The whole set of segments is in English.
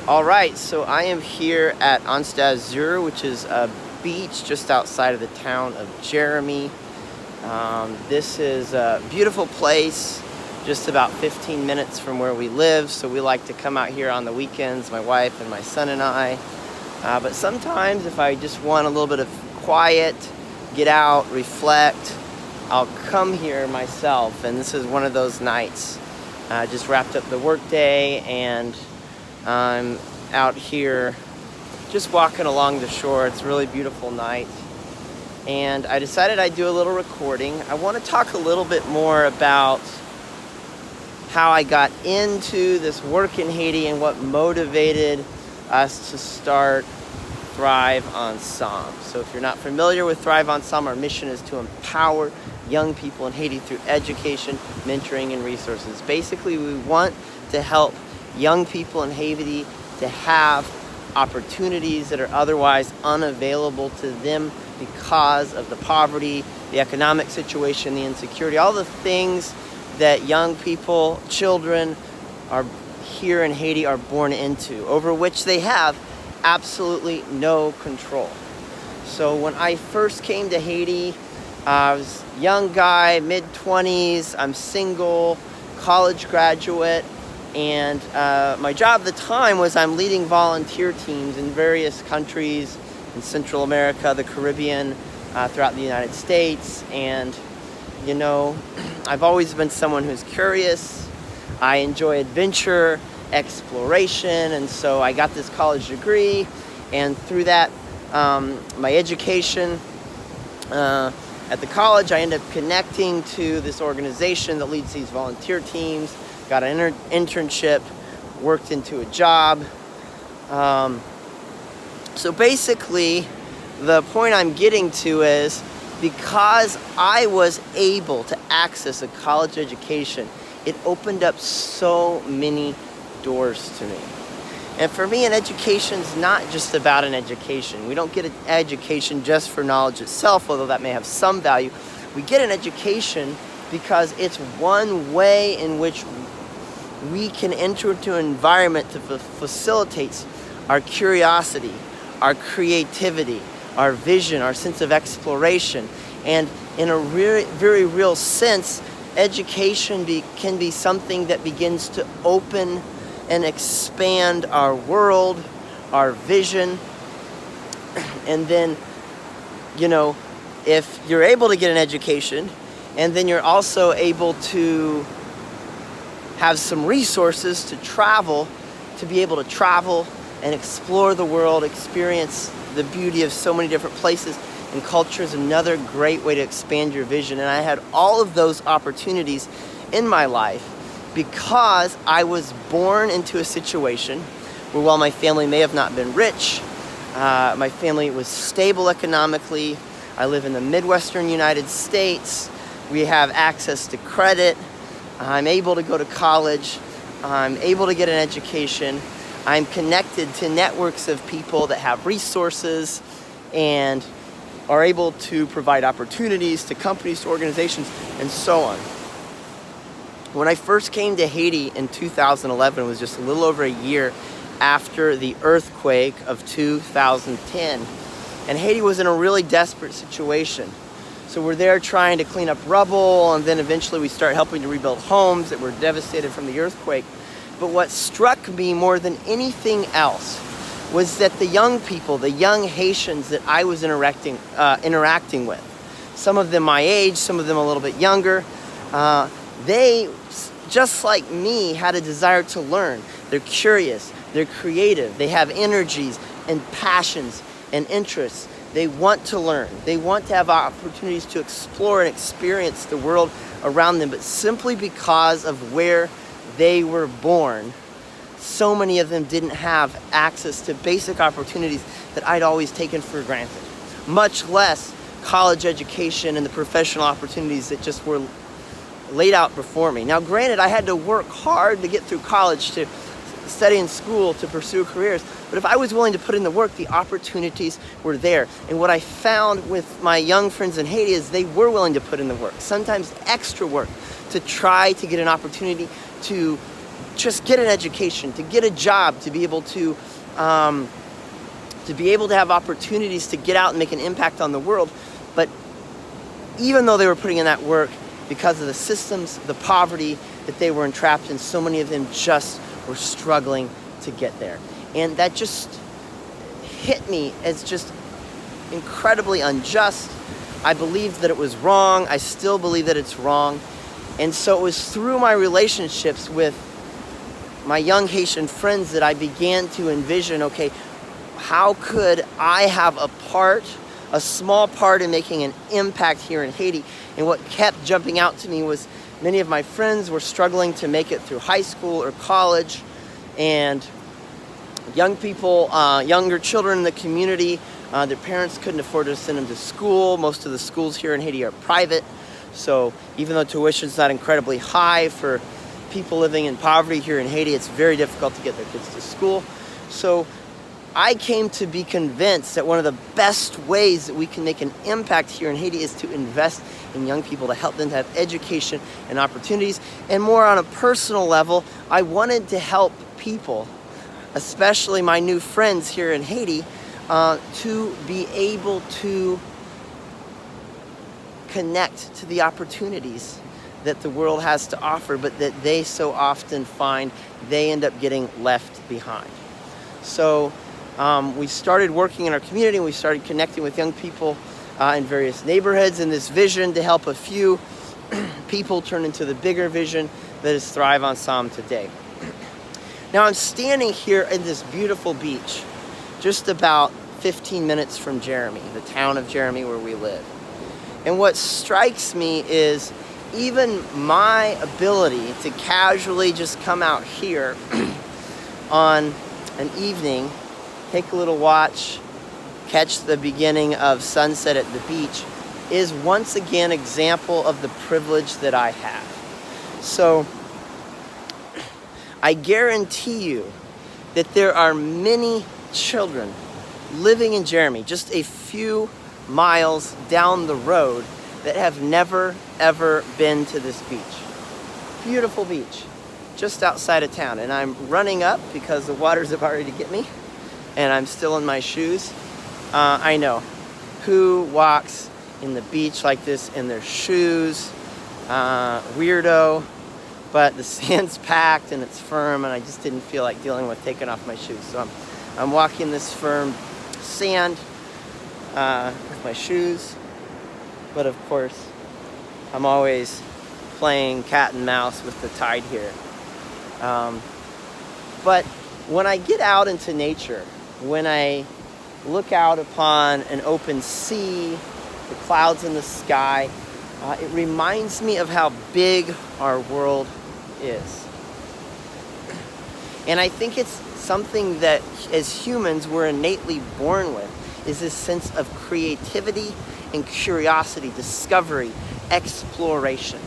All right, so I am here at Anstazur, which is a beach just outside of the town of Jeremy. This is a beautiful place, just about 15 minutes from where we live, so we like to come out here on the weekends, my wife and my son and I. But sometimes if I just want a little bit of quiet, get out, reflect, I'll come here myself, and this is one of those nights. I just wrapped up the workday and I'm out here just walking along the shore. It's a really beautiful night. And I decided I'd do a little recording. I want to talk a little bit more about how I got into this work in Haiti and what motivated us to start Thrive Ansanm. So if you're not familiar with Thrive Ansanm, our mission is to empower young people in Haiti through education, mentoring, and resources. Basically, we want to help young people in Haiti to have opportunities that are otherwise unavailable to them because of the poverty, the economic situation, the insecurity, all the things that young people, children are here in Haiti are born into, over which they have absolutely no control. So when I first came to Haiti, I was a young guy, mid-20s, I'm single, college graduate, and my job at the time was I'm leading volunteer teams in various countries in Central America, the Caribbean, throughout the United States. And, you know, I've always been someone who's curious. I enjoy adventure, exploration, and so I got this college degree. And through that, my education at the college, I ended up connecting to this organization that leads these volunteer teams. Got an internship, worked into a job. So basically, the point I'm getting to is because I was able to access a college education, it opened up so many doors to me. And for me, an education's not just about an education. We don't get an education just for knowledge itself, although that may have some value. We get an education because it's one way in which we can enter into an environment that facilitates our curiosity, our creativity, our vision, our sense of exploration. And in a very real sense, education can be something that begins to open and expand our world, our vision. And then, you know, if you're able to get an education, and then you're also able to have some resources to travel, to be able to travel and explore the world, experience the beauty of so many different places and cultures, another great way to expand your vision. And I had all of those opportunities in my life because I was born into a situation where, while my family may have not been rich, my family was stable economically. I live in the Midwestern United States. We have access to credit. I'm able to go to college. I'm able to get an education. I'm connected to networks of people that have resources and are able to provide opportunities to companies, to organizations, and so on. When I first came to Haiti in 2011, it was just a little over a year after the earthquake of 2010. And Haiti was in a really desperate situation. So we're there trying to clean up rubble, and then eventually we start helping to rebuild homes that were devastated from the earthquake. But what struck me more than anything else was that the young people, the young Haitians that I was interacting with, some of them my age, some of them a little bit younger, they, just like me, had a desire to learn. They're curious, they're creative, they have energies and passions and interests. They want to learn. They want to have opportunities to explore and experience the world around them, but simply because of where they were born, so many of them didn't have access to basic opportunities that I'd always taken for granted, much less college education and the professional opportunities that just were laid out before me. Now, granted, I had to work hard to get through college, to study in school, to pursue careers, but if I was willing to put in the work, the opportunities were there. And what I found with my young friends in Haiti is they were willing to put in the work, sometimes extra work, to try to get an opportunity to just get an education, to get a job, to be able to have opportunities to get out and make an impact on the world. But even though they were putting in that work, because of the systems, the poverty that they were entrapped in, so many of them just were struggling to get there. And that just hit me as just incredibly unjust. I believed that it was wrong. I still believe that it's wrong. And so it was through my relationships with my young Haitian friends that I began to envision, okay, how could I have a small part in making an impact here in Haiti? And what kept jumping out to me was many of my friends were struggling to make it through high school or college, and young people, younger children in the community, their parents couldn't afford to send them to school. Most of the schools here in Haiti are private, so even though tuition's not incredibly high for people living in poverty here in Haiti, it's very difficult to get their kids to school. So I came to be convinced that one of the best ways that we can make an impact here in Haiti is to invest in young people, to help them to have education and opportunities. And more on a personal level, I wanted to help people, especially my new friends here in Haiti, to be able to connect to the opportunities that the world has to offer, but that they so often find they end up getting left behind. So we started working in our community, and we started connecting with young people in various neighborhoods, and this vision to help a few people turn into the bigger vision that is Thrive Ansanm today. Now I'm standing here in this beautiful beach, just about 15 minutes from Jeremy, the town of Jeremy where we live. And what strikes me is even my ability to casually just come out here on an evening, take a little watch, catch the beginning of sunset at the beach, is once again an example of the privilege that I have. So I guarantee you that there are many children living in Jeremy, just a few miles down the road, that have never ever been to this beach. Beautiful beach, just outside of town. And I'm running up because the water's about ready to get me, and I'm still in my shoes. I know, who walks in the beach like this in their shoes? Weirdo. But the sand's packed and it's firm, and I just didn't feel like dealing with taking off my shoes. So I'm walking this firm sand with my shoes. But of course, I'm always playing cat and mouse with the tide here. But when I get out into nature, when I look out upon an open sea, the clouds in the sky, it reminds me of how big our world is. And I think it's something that as humans we're innately born with, is this sense of creativity and curiosity, discovery, exploration.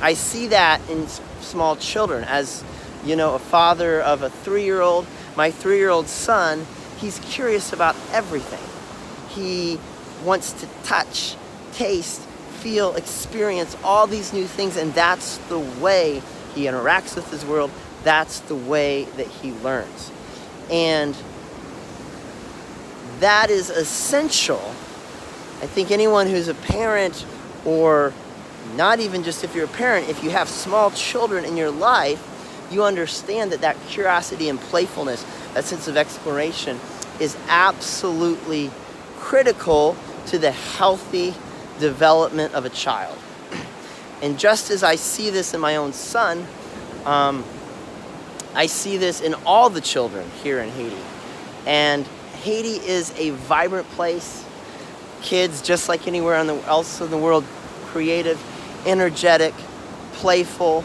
I see that in small children. As you know, a father of a 3-year-old, my 3-year-old son, he's curious about everything. He wants to touch, taste, feel, experience all these new things, and that's the way he interacts with his world. That's the way that he learns. And that is essential. I think anyone who's a parent, or not even just if you're a parent, if you have small children in your life, you understand that that curiosity and playfulness, that sense of exploration, is absolutely critical to the healthy development of a child. And just as I see this in my own son, I see this in all the children here in Haiti. And Haiti is a vibrant place. Kids, just like anywhere else in the world, creative, energetic, playful.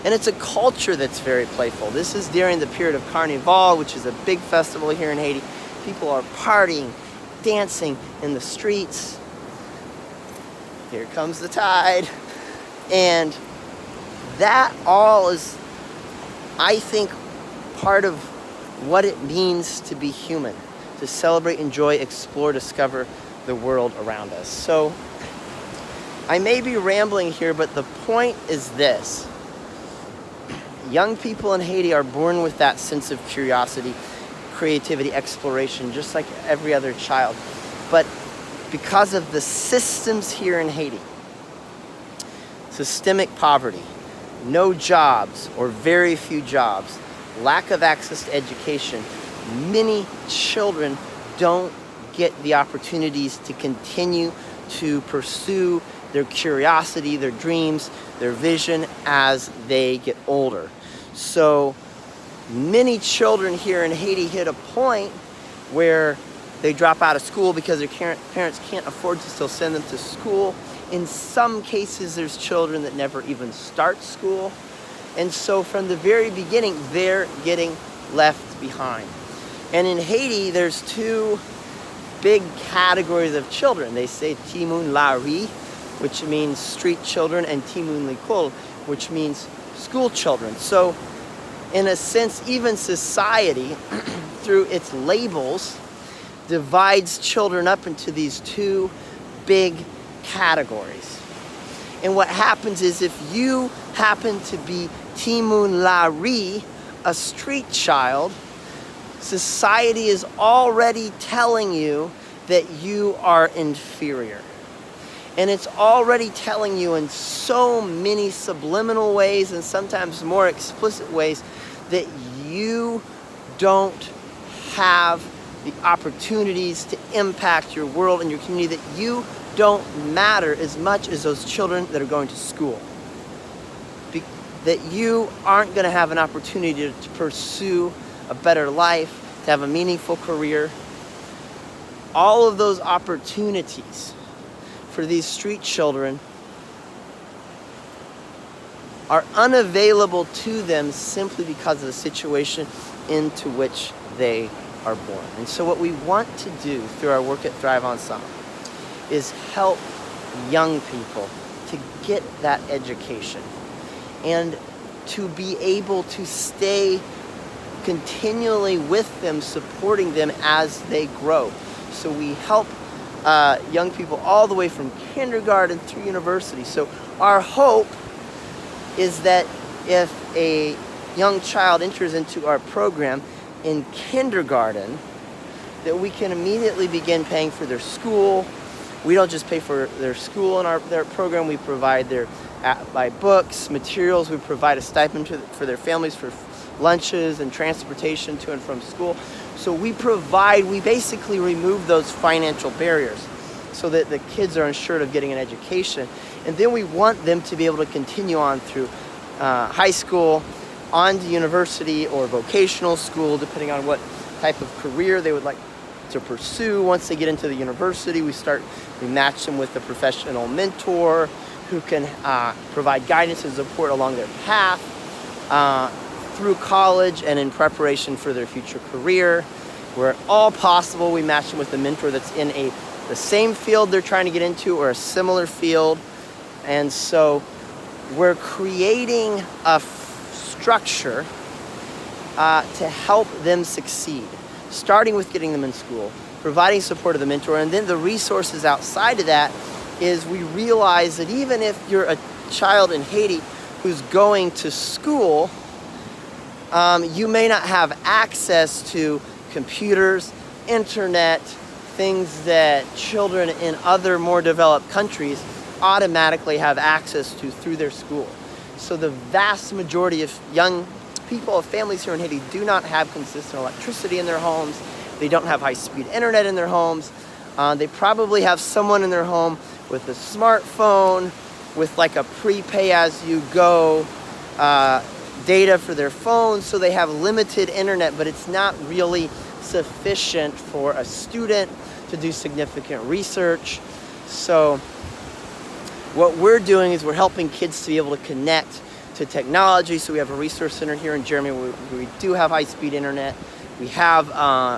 And it's a culture that's very playful. This is during the period of Carnival, which is a big festival here in Haiti. People are partying, dancing in the streets. Here comes the tide. And that all is, I think, part of what it means to be human, to celebrate, enjoy, explore, discover the world around us. So I may be rambling here, but the point is this. young people in Haiti are born with that sense of curiosity, creativity, exploration, just like every other child. But because of the systems here in Haiti, systemic poverty, no jobs or very few jobs, lack of access to education, many children don't get the opportunities to continue to pursue their curiosity, their dreams, their vision as they get older. So many children here in Haiti hit a point where they drop out of school because their parents can't afford to still send them to school. In some cases, there's children that never even start school. And so from the very beginning, they're getting left behind. And in Haiti, there's two big categories of children. They say Timoun la rue, which means street children, and Timoun l'école, which means school children. So in a sense, even society, through its labels, divides children up into these two big categories. And what happens is, if you happen to be Timoun la rue, a street child, society is already telling you that you are inferior. And it's already telling you in so many subliminal ways, and sometimes more explicit ways, that you don't have the opportunities to impact your world and your community, that you don't matter as much as those children that are going to school. That you aren't going to have an opportunity to pursue a better life, to have a meaningful career. All of those opportunities for these street children are unavailable to them simply because of the situation into which they are born. And so what we want to do through our work at Thrive Ansanm is help young people to get that education and to be able to stay continually with them, supporting them as they grow. So we help young people all the way from kindergarten through university. So our hope is that if a young child enters into our program in kindergarten, that we can immediately begin paying for their school. We don't just pay for their school in their program, we provide their buy books, materials, we provide a stipend for their families for lunches and transportation to and from school. So we basically remove those financial barriers so that the kids are ensured of getting an education. And then we want them to be able to continue on through high school, on to university or vocational school, depending on what type of career they would like to pursue. Once they get into the university, we match them with a professional mentor who can provide guidance and support along their path through college and in preparation for their future career. Where all possible, we match them with a mentor that's in the same field they're trying to get into or a similar field. And so we're creating a structure to help them succeed, starting with getting them in school, providing support of the mentor, and then the resources outside of that is we realize that even if you're a child in Haiti who's going to school, you may not have access to computers, internet, things that children in other more developed countries automatically have access to through their school. So the vast majority of young people, of families here in Haiti, do not have consistent electricity in their homes. They don't have high-speed internet in their homes. They probably have someone in their home with a smartphone, with like a prepay-as-you-go data for their phones, so they have limited internet, but it's not really sufficient for a student to do significant research. So what we're doing is we're helping kids to be able to connect to technology. So we have a resource center here in Germany where we do have high-speed internet. We have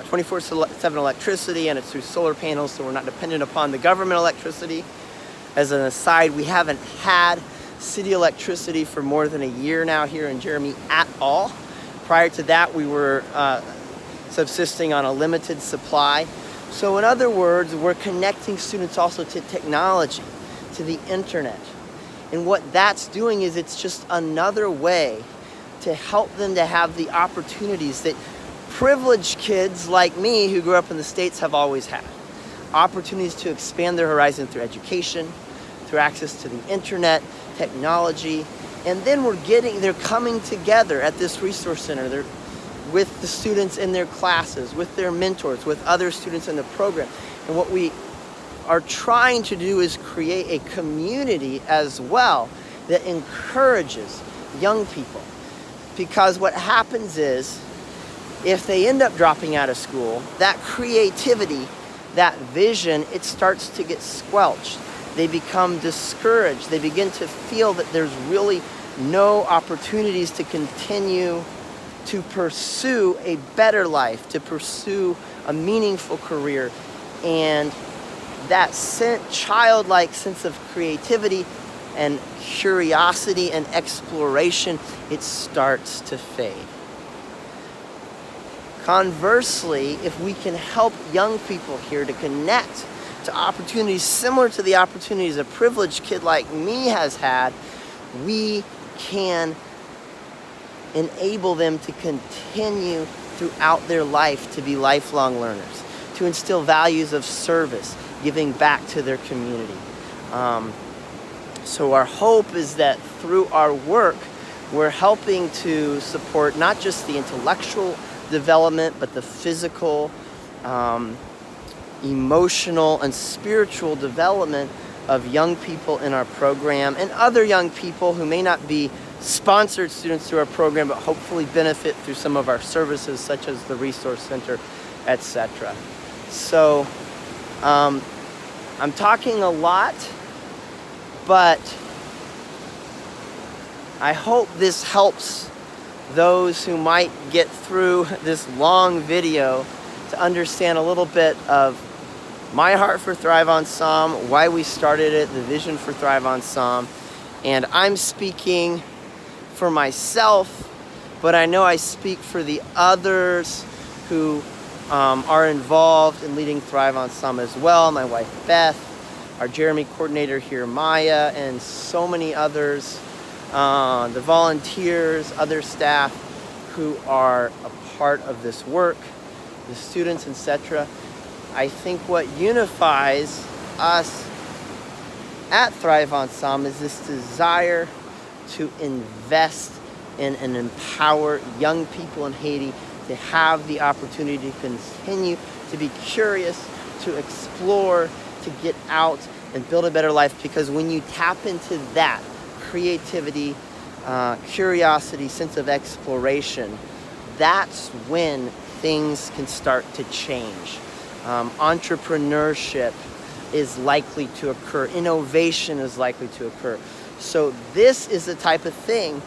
24/7 electricity, and it's through solar panels, so we're not dependent upon the government electricity. As an aside, we haven't had city electricity for more than a year now here in Germany at all. Prior to that, we were subsisting on a limited supply. So in other words, we're connecting students also to technology, to the internet. And what that's doing is it's just another way to help them to have the opportunities that privileged kids like me who grew up in the States have always had. Opportunities to expand their horizon through education, through access to the internet, technology, and then they're coming together at this resource center. They're with the students in their classes, with their mentors, with other students in the program. And what we are trying to do is create a community as well that encourages young people. Because what happens is, if they end up dropping out of school, that creativity, that vision, it starts to get squelched. They become discouraged. They begin to feel that there's really no opportunities to continue to pursue a better life, to pursue a meaningful career. And that childlike sense of creativity and curiosity and exploration, it starts to fade. Conversely, if we can help young people here to connect to opportunities similar to the opportunities a privileged kid like me has had, we can enable them to continue throughout their life to be lifelong learners, to instill values of service, giving back to their community. So our hope is that through our work, we're helping to support not just the intellectual development, but the physical, emotional, and spiritual development of young people in our program and other young people who may not be sponsored students through our program, but hopefully benefit through some of our services, such as the Resource Center, etc. So I'm talking a lot, but I hope this helps those who might get through this long video to understand a little bit of my heart for Thrive Ansanm, why we started it, the vision for Thrive Ansanm. And I'm speaking for myself, but I know I speak for the others who are involved in leading Thrive Ansanm as well. My wife Beth, our Jeremy coordinator here Maya, and so many others, the volunteers, other staff who are a part of this work, the students, etc. I think what unifies us at Thrive Ansanm is this desire to invest in and empower young people in Haiti to have the opportunity to continue to be curious, to explore, to get out and build a better life. Because when you tap into that creativity, curiosity, sense of exploration, that's when things can start to change. Entrepreneurship is likely to occur. Innovation is likely to occur. So this is the type of thing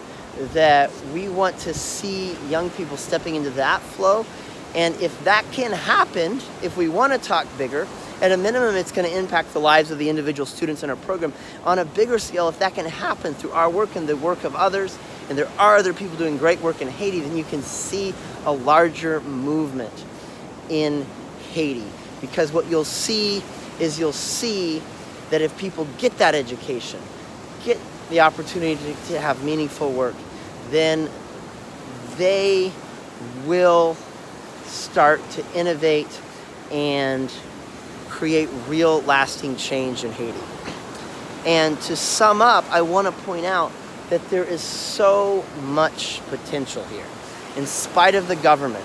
that we want to see young people stepping into that flow. And if that can happen, if we want to talk bigger, at a minimum, it's going to impact the lives of the individual students in our program. On a bigger scale, if that can happen through our work and the work of others, and there are other people doing great work in Haiti, then you can see a larger movement in Haiti. Because what you'll see is that if people get that education, get the opportunity to have meaningful work, then they will start to innovate and create real lasting change in Haiti. And to sum up, I want to point out that there is so much potential here. In spite of the government,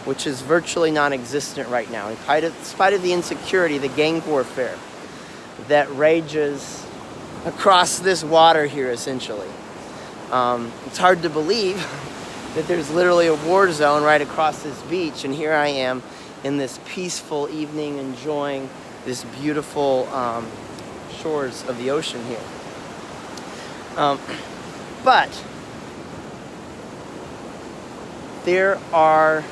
which is virtually non-existent right now, in spite of the insecurity, the gang warfare that rages across this water here, essentially. It's hard to believe that there's literally a war zone right across this beach, and here I am in this peaceful evening enjoying this beautiful shores of the ocean here. But there are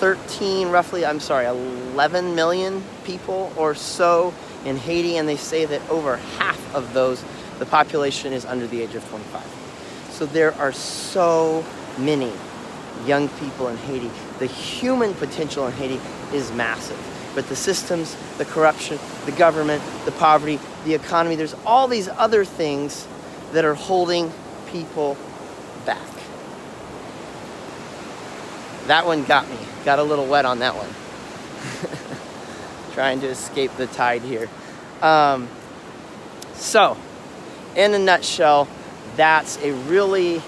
11 million people or so in Haiti, and they say that over half of those, the population is under the age of 25. So there are so many young people in Haiti. The human potential in Haiti is massive. But the systems, the corruption, the government, the poverty, the economy, there's all these other things that are holding people back. that one got me. Got a little wet on that one. Trying to escape the tide here. So, in a nutshell, that's a really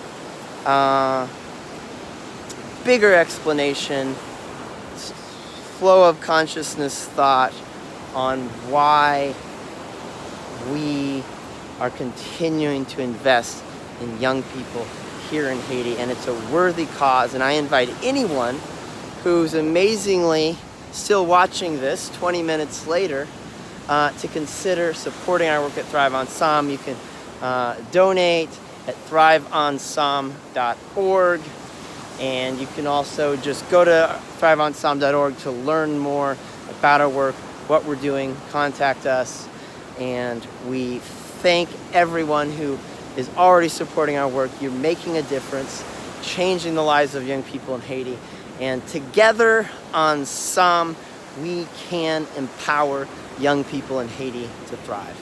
bigger explanation, flow of consciousness thought on why we are continuing to invest in young people here in Haiti, and it's a worthy cause. And I invite anyone who's amazingly still watching this 20 minutes later to consider supporting our work at Thrive Ansanm. You can donate at thriveansanm.org, and you can also just go to thriveansanm.org to learn more about our work, what we're doing. Contact us, and we thank everyone who is already supporting our work. You're making a difference, changing the lives of young people in Haiti, and together on SOM, we can empower young people in Haiti to thrive.